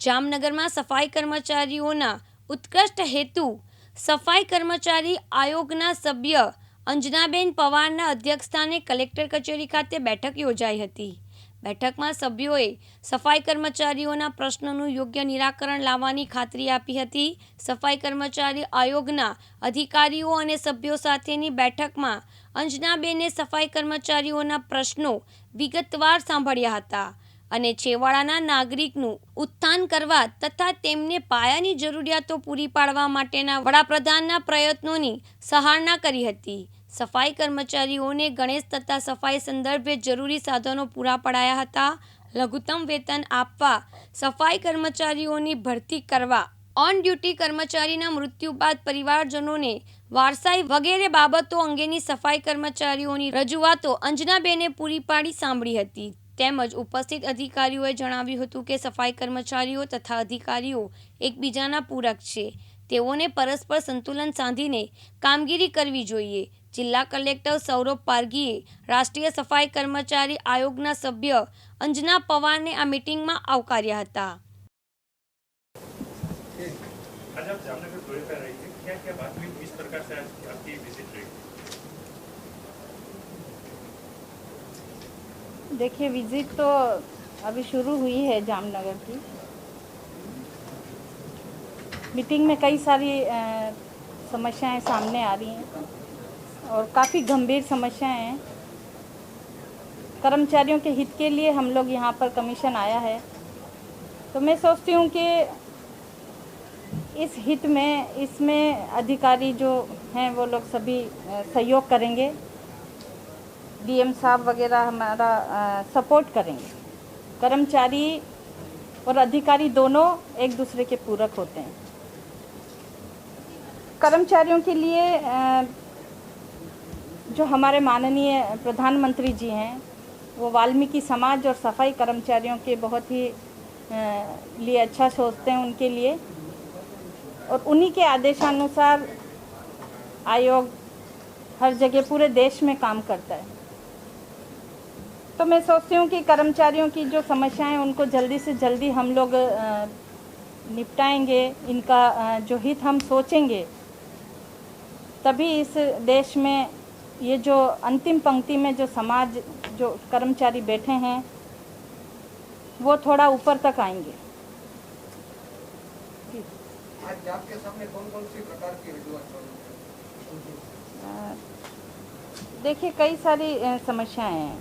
જામનગરમાં સફાઈ કર્મચારીઓના ઉત્કૃષ્ટ હેતુ સફાઈ કર્મચારી આયોગના સભ્ય અંજનાબેન પવારના અધ્યક્ષસ્થાને કલેક્ટર કચેરી ખાતે બેઠક યોજાઈ હતી. બેઠકમાં સભ્યોએ સફાઈ કર્મચારીઓના પ્રશ્નોનું યોગ્ય નિરાકરણ લાવવાની ખાતરી આપી હતી. સફાઈ કર્મચારી આયોગના અધિકારીઓ અને સભ્યો સાથેની બેઠકમાં અંજનાબેને સફાઈ કર્મચારીઓના પ્રશ્નો વિગતવાર સાંભળ્યા હતા અને છેવાડાના નાગરિકનું ઉત્થાન કરવા તથા તેમને પાયાની જરૂરિયાતો પૂરી પાડવા માટેના વડાપ્રધાનના પ્રયત્નોની સરાહના કરી હતી. સફાઈ કર્મચારીઓને ગણેશ તથા સફાઈ સંદર્ભે જરૂરી સાધનો પૂરા પાડ્યા હતા. લઘુત્તમ વેતન આપવા, સફાઈ કર્મચારીઓની ભરતી કરવા, ઓન ડ્યુટી કર્મચારીના મૃત્યુ બાદ પરિવારજનોને વારસાઈ વગેરે બાબતો અંગેની સફાઈ કર્મચારીઓની રજૂઆતો અંજનાબેને પૂરી પાડી સાંભળી હતી. તેમજ ઉપસ્થિત અધિકારીઓએ જણાવ્યું હતું કે સફાઈ કર્મચારીઓ તથા અધિકારીઓ એકબીજાના પૂરક છે. તેઓને પરસ્પર સંતુલન સાધીને કામગીરી કરવી જોઈએ. જિલ્લા કલેક્ટર સૌરભ પારગીએ રાષ્ટ્રીય સફાઈ કર્મચારી આયોગના સભ્ય અંજના પવારને આ મીટિંગમાં આવકાર્યા હતા. देखिए, विजिट तो अभी शुरू हुई है जामनगर की. मीटिंग में कई सारी समस्याएं सामने आ रही हैं और काफ़ी गंभीर समस्याएं हैं. कर्मचारियों के हित के लिए हम लोग यहाँ पर कमीशन आया है. तो मैं सोचती हूँ कि इस हित में इसमें अधिकारी जो हैं वो लोग सभी सहयोग करेंगे. डीएम साहब वगैरह हमारा सपोर्ट करेंगे. कर्मचारी और अधिकारी दोनों एक दूसरे के पूरक होते हैं. कर्मचारियों के लिए जो हमारे माननीय प्रधानमंत्री जी हैं वो वाल्मीकि समाज और सफाई कर्मचारियों के बहुत ही लिए अच्छा सोचते हैं उनके लिए, और उन्हीं के आदेशानुसार आयोग हर जगह पूरे देश में काम करता है. तो मैं सोचती हूँ कि कर्मचारियों की जो समस्याएं उनको जल्दी से जल्दी हम लोग निपटाएंगे. इनका जो हित हम सोचेंगे तभी इस देश में ये जो अंतिम पंक्ति में जो समाज जो कर्मचारी बैठे हैं वो थोड़ा ऊपर तक आएंगे. आज आपके सामने कौन-कौन सी प्रकार की रजूआत? देखिए, कई सारी समस्याएं हैं.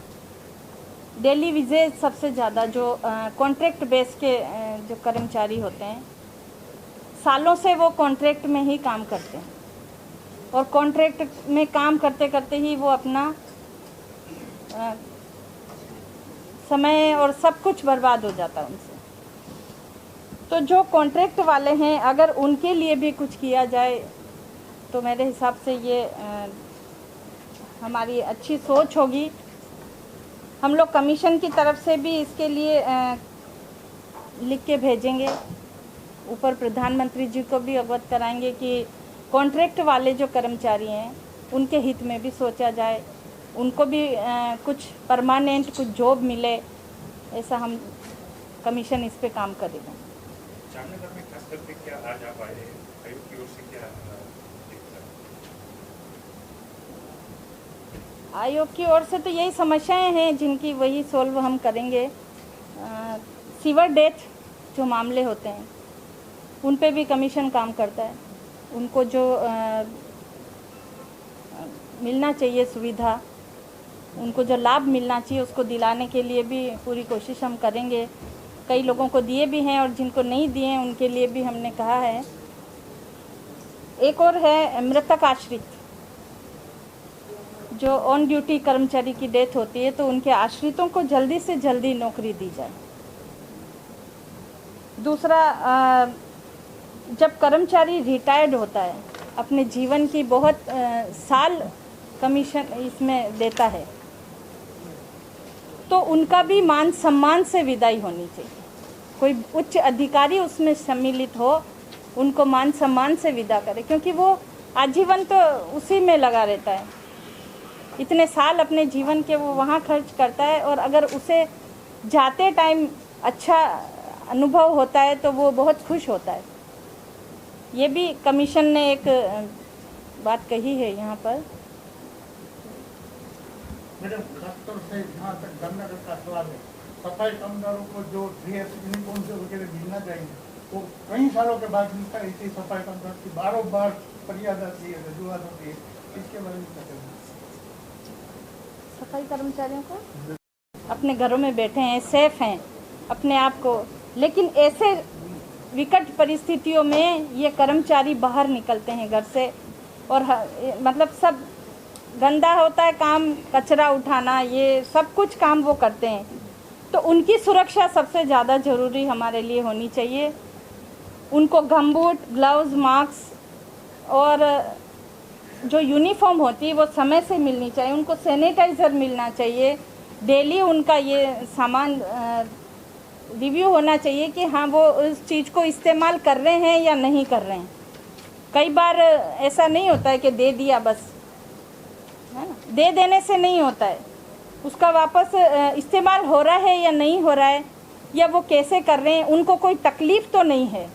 डेली विजेज सबसे ज़्यादा जो कॉन्ट्रैक्ट बेस के जो कर्मचारी होते हैं, सालों से वो कॉन्ट्रैक्ट में ही काम करते हैं और कॉन्ट्रैक्ट में काम करते करते ही वो अपना समय और सब कुछ बर्बाद हो जाता है उनसे. तो जो कॉन्ट्रैक्ट वाले हैं अगर उनके लिए भी कुछ किया जाए तो मेरे हिसाब से ये हमारी अच्छी सोच होगी. हम लोग कमीशन की तरफ से भी इसके लिए लिख के भेजेंगे. ऊपर प्रधानमंत्री जी को भी अवगत कराएंगे कि कॉन्ट्रैक्ट वाले जो कर्मचारी हैं उनके हित में भी सोचा जाए, उनको भी कुछ परमानेंट कुछ जॉब मिले. ऐसा हम कमीशन इस पे काम करेगा. जामनगर में खास करके क्या आज आप आए हैं, आयोग की ओर से क्या आयोग की ओर से तो यही समस्याएं हैं जिनकी वही सोल्व हम करेंगे. सीवर डेथ जो मामले होते हैं उन पे भी कमीशन काम करता है. उनको जो मिलना चाहिए सुविधा, उनको जो लाभ मिलना चाहिए उसको दिलाने के लिए भी पूरी कोशिश हम करेंगे. कई लोगों को दिए भी हैं और जिनको नहीं दिए हैं उनके लिए भी हमने कहा है. एक और है मृतक आश्रित, जो ऑन ड्यूटी कर्मचारी की डेथ होती है तो उनके आश्रितों को जल्दी से जल्दी नौकरी दी जाए. दूसरा, जब कर्मचारी रिटायर्ड होता है अपने जीवन की बहुत साल कमीशन इसमें देता है तो उनका भी मान सम्मान से विदाई होनी चाहिए. कोई उच्च अधिकारी उसमें सम्मिलित हो, उनको मान सम्मान से विदा करे, क्योंकि वो आजीवन तो उसी में लगा रहता है. इतने साल अपने जीवन के वो वहाँ खर्च करता है और अगर उसे जाते टाइम अच्छा अनुभव होता है तो वो बहुत खुश होता है। ये भी कमीशन ने एक बात कही है यहाँ पर। मैडम, खासतौर से जहाँ तक जामनगर का सवाल है, सफाई कामगारों को जो ड्रेस यूनिफॉर्म से वगैरह मिलना चाहिए वो कई सालों के बाद मिलता है। इसी सफाई कामगार की बारों बार फरियाद आती है, रजूआत होती है, इसके बारे में क्या कहना है? सफाई कर्मचारियों को अपने घरों में बैठे हैं, सेफ हैं अपने आप को, लेकिन ऐसे विकट परिस्थितियों में ये कर्मचारी बाहर निकलते हैं घर से और मतलब सब गंदा होता है काम, कचरा उठाना, ये सब कुछ काम वो करते हैं। तो उनकी सुरक्षा सबसे ज़्यादा ज़रूरी हमारे लिए होनी चाहिए। उनको गमबूट, ग्लव्स, मास्क और जो यूनिफॉर्म होती है वो समय से मिलनी चाहिए। उनको सैनिटाइज़र मिलना चाहिए। डेली उनका ये सामान रिव्यू होना चाहिए कि हाँ वो उस चीज़ को इस्तेमाल कर रहे हैं या नहीं कर रहे हैं। कई बार ऐसा नहीं होता है कि दे दिया बस, है ना, दे देने से नहीं होता है, उसका वापस इस्तेमाल हो रहा है या नहीं हो रहा है, या वो कैसे कर रहे हैं, उनको कोई तकलीफ़ तो नहीं है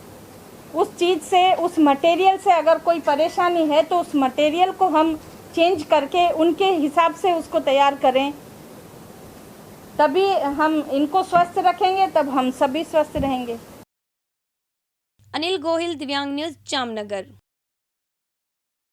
उस चीज़ से, उस मटेरियल से। अगर कोई परेशानी है तो उस मटेरियल को हम चेंज करके उनके हिसाब से उसको तैयार करें, तभी हम इनको स्वस्थ रखेंगे, तब हम सभी स्वस्थ रहेंगे। अनिल गोहिल, दिव्यांग न्यूज़, जामनगर।